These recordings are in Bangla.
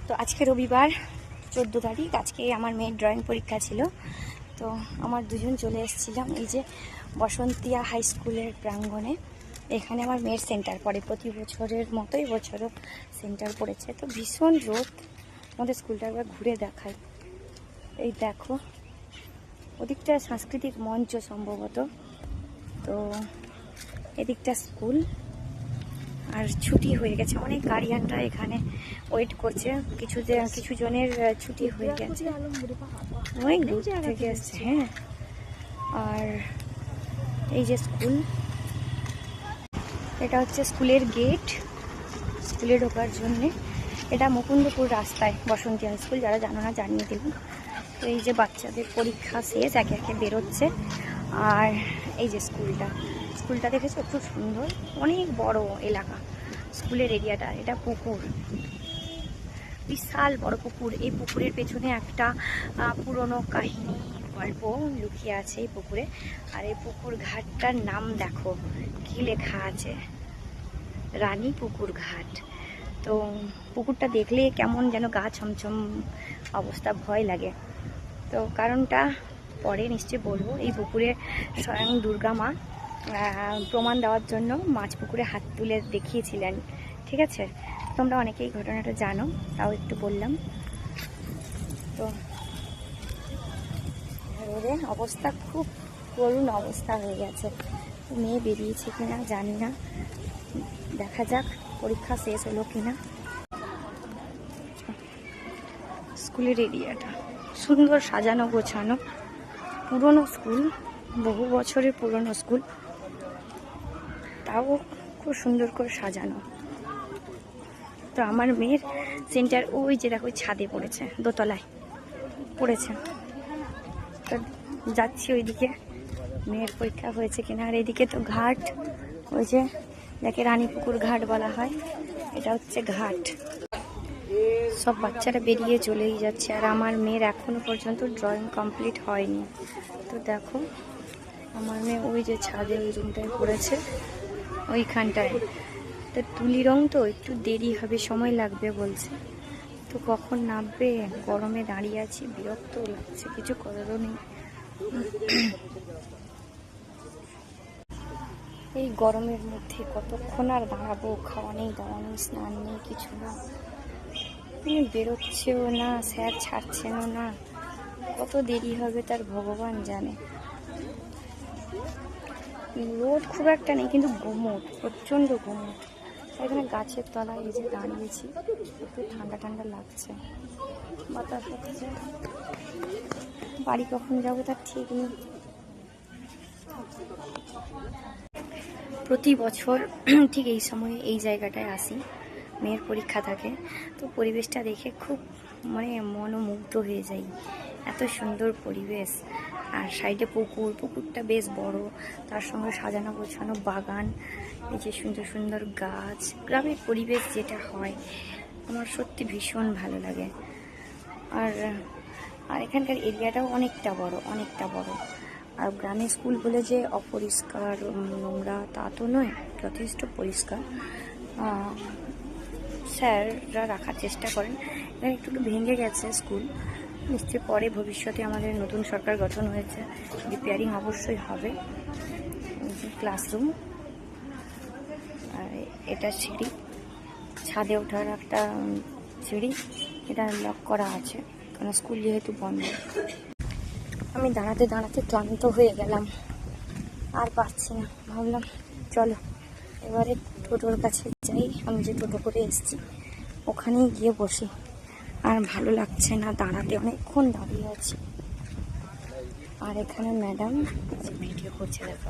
তো আজকে রবিবার 14 তারিখ, আজকে আমার মেয়ের ড্রয়িং পরীক্ষা ছিল। তো আমার দুজন চলে এসেছিলাম এই যে বসন্তিয়া হাই স্কুলের প্রাঙ্গণে। এখানে আমার মেয়ের সেন্টার পড়ে, প্রতি বছরের মতোই বছরও সেন্টার পড়েছে। তো ভীষণ রোদ, আমাদের স্কুলটা একবার ঘুরে দেখাই। এই দেখো, ওদিকটা সাংস্কৃতিক মঞ্চ সম্ভবত, তো এদিকটা স্কুল। আর ছুটি হয়ে গেছে, অনেক গার্ডিয়ানরা এখানে ওয়েট করছে। কিছু জনের ছুটি হয়ে গেছে, অনেক দূর থেকে এসছে। হ্যাঁ, আর এই যে স্কুল, এটা হচ্ছে স্কুলের গেট, স্কুলে ঢোকার জন্যে। এটা মুকুন্দপুর রাস্তায় বসন্তী হাই স্কুল, যারা জানো না জানিয়ে দিলাম। তো এই যে বাচ্চাদের পরীক্ষা শেষ, একে একে বেরোচ্ছে। আর এই যে স্কুলটা দেখেছো, খুব সুন্দর, অনেক বড় এলাকা স্কুলের এরিয়াটা। এটা পুকুর, বিশাল বড় পুকুর। এই পুকুরের পেছনে একটা পুরনো কাহিনী গল্প লুকিয়ে আছে এই পুকুরে। আর এই পুকুর ঘাটটার নাম দেখো কি লেখা আছে, রানী পুকুর ঘাট। তো পুকুরটা দেখলে কেমন যেন গা ছমছম অবস্থা, ভয় লাগে। তো কারণটা পরে নিশ্চয়ই বলবো। এই পুকুরে স্বয়ং দুর্গা মা প্রমাণ দেওয়ার জন্য মাছ পুকুরে হাত তুলে দেখিয়েছিলেন। ঠিক আছে, তোমরা অনেকেই ঘটনাটা জানো, তাও একটু বললাম। তো রোদের অবস্থা খুব করুণ অবস্থা হয়ে গেছে। মেয়ে বেরিয়েছে কিনা জানি না, দেখা যাক পরীক্ষা শেষ হলো কিনা। স্কুলের এরিয়াটা সুন্দর সাজানো গোছানো, পুরনো স্কুল, বহু বছরের পুরনো স্কুল, তাও খুব সুন্দর করে সাজানো। তো আমার মেয়ের সেন্টার ওই যে দেখো ছাদে পড়েছে, দোতলায় পড়েছে। তো যাচ্ছি ওইদিকে, মেয়ের পরীক্ষা হয়েছে কিনা। আর এদিকে তো ঘাট, ওই যে যাকে রানীপুকুর ঘাট বলা হয়, এটা হচ্ছে ঘাট। সব বাচ্চারা বেরিয়ে চলেই যাচ্ছে, আর আমার মেয়ের এখনো পর্যন্ত ড্রয়িং কমপ্লিট হয়নি। তো দেখো আমার মেয়ে ওই যে ছাদে ওই রুমটায় পড়েছে, ওইখানটায়। তো তুলি রং তো একটু দেরি হবে, সময় লাগবে বলছে। তো কখন নামবে, গরমে দাঁড়িয়ে আছি, বিরক্ত লাগছে, কিছু করারও নেই। এই গরমের মধ্যে কতক্ষণ আর দাঁড়াবো, খাওয়া নেই, দাওয়া নেই, স্নান নেই, কিছু না। বেরোচ্ছেও না, স্যার ছাড়ছেনও না, কত দেরি হবে তার ভগবান জানে। রোদ খুব একটা নেই, কিন্তু গুমোট, প্রচণ্ড গুমোট। এখানে গাছের তলায় এই যে দাঁড়িয়েছি, একটু ঠান্ডা ঠান্ডা লাগছে, বাতাস হচ্ছে। বাড়ি কখন যাবো তার ঠিক নেই। প্রতি বছর ঠিক এই সময়ে এই জায়গাটায় আসি, মেয়ের পরীক্ষা থাকে। তো পরিবেশটা দেখে খুব মনোমুগ্ধ হয়ে যাই, এত সুন্দর পরিবেশ। আর সাইডে পুকুরটা বেশ বড়, তার সঙ্গে সাজানো গোছানো বাগান, এই যে সুন্দর সুন্দর গাছ। গ্রামের পরিবেশ যেটা হয় আমার সত্যি ভীষণ ভালো লাগে। আর এখানকার এরিয়াটাও অনেকটা বড়। আর গ্রামের স্কুল বলে যে অপরিষ্কার নোংরা তা তো নয়, যথেষ্ট পরিষ্কার। স্যাররা রাখার চেষ্টা করেন। এখানে একটু ভেঙে গেছে স্কুল, নিশ্চয়ই পরে ভবিষ্যতে আমাদের নতুন সরকার গঠন হয়েছে, রিপেয়ারিং অবশ্যই হবে। ক্লাসরুম, আর এটা সিঁড়ি, ছাদে ওঠার একটা সিঁড়ি, এটা লক করা আছে কারণ স্কুল যেহেতু বন্ধ। আমি দাঁড়াতে ক্লান্ত হয়ে গেলাম, আর পারছি না। ভাবলাম চলো এবারে টোটোর কাছে যাই, আমি যে টোটো করে এসেছি ওখানেই গিয়ে বসি। আর ভালো লাগছে না দাঁড়াতে, অনেকক্ষণ দাঁড়িয়ে আছি। আর এখানে ম্যাডাম ভিডিও করছে, দেখো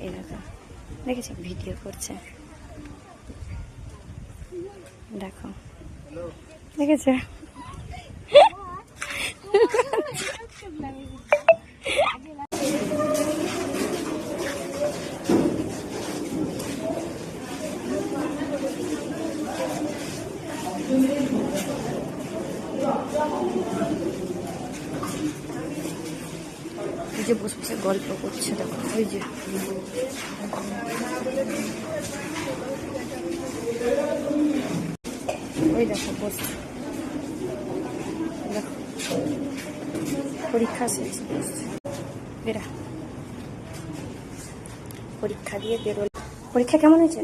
এলাকা দেখেছে, ভিডিও করছে, দেখো দেখেছে। যে বসে বসে গল্প করছে, দেখো ওই যে ওই দেখো বসছে, দেখো পরীক্ষা শেষ বসছে। বেরা পরীক্ষা দিয়ে বেরোল। পরীক্ষা কেমন হয়েছে?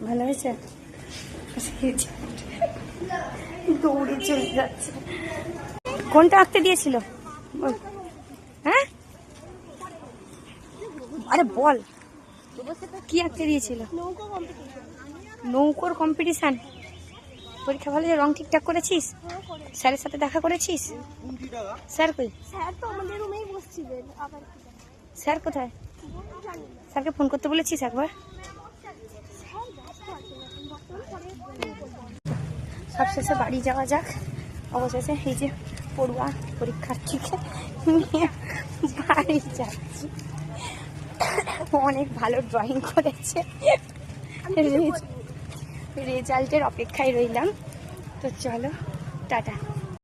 ভালো হয়েছে? দৌড়ে চলে যাচ্ছে। কোনটা আঁকতে দিয়েছিল? হ্যাঁ, আরে বল কি আঁকতে দিয়েছিল? নৌকোর কম্পিটিশন। পরীক্ষা ভালো, রং ঠিকঠাক করেছিস? স্যারের সাথে দেখা করেছিস? স্যার কই? স্যার তো আমাদের রুমেই বসছিলেন। আবার স্যার কোথায়? স্যারকে ফোন করতে বলেছিস একবার? সব শেষে বাড়ি যাওয়া যাক। অবশেষে এই যে পড়ুয়া পরীক্ষার্থীকে নিয়ে বাড়ি যাচ্ছি। অনেক ভালো ড্রয়িং করেছে, রেজাল্টের অপেক্ষায় রইলাম। তো চলো টাটা।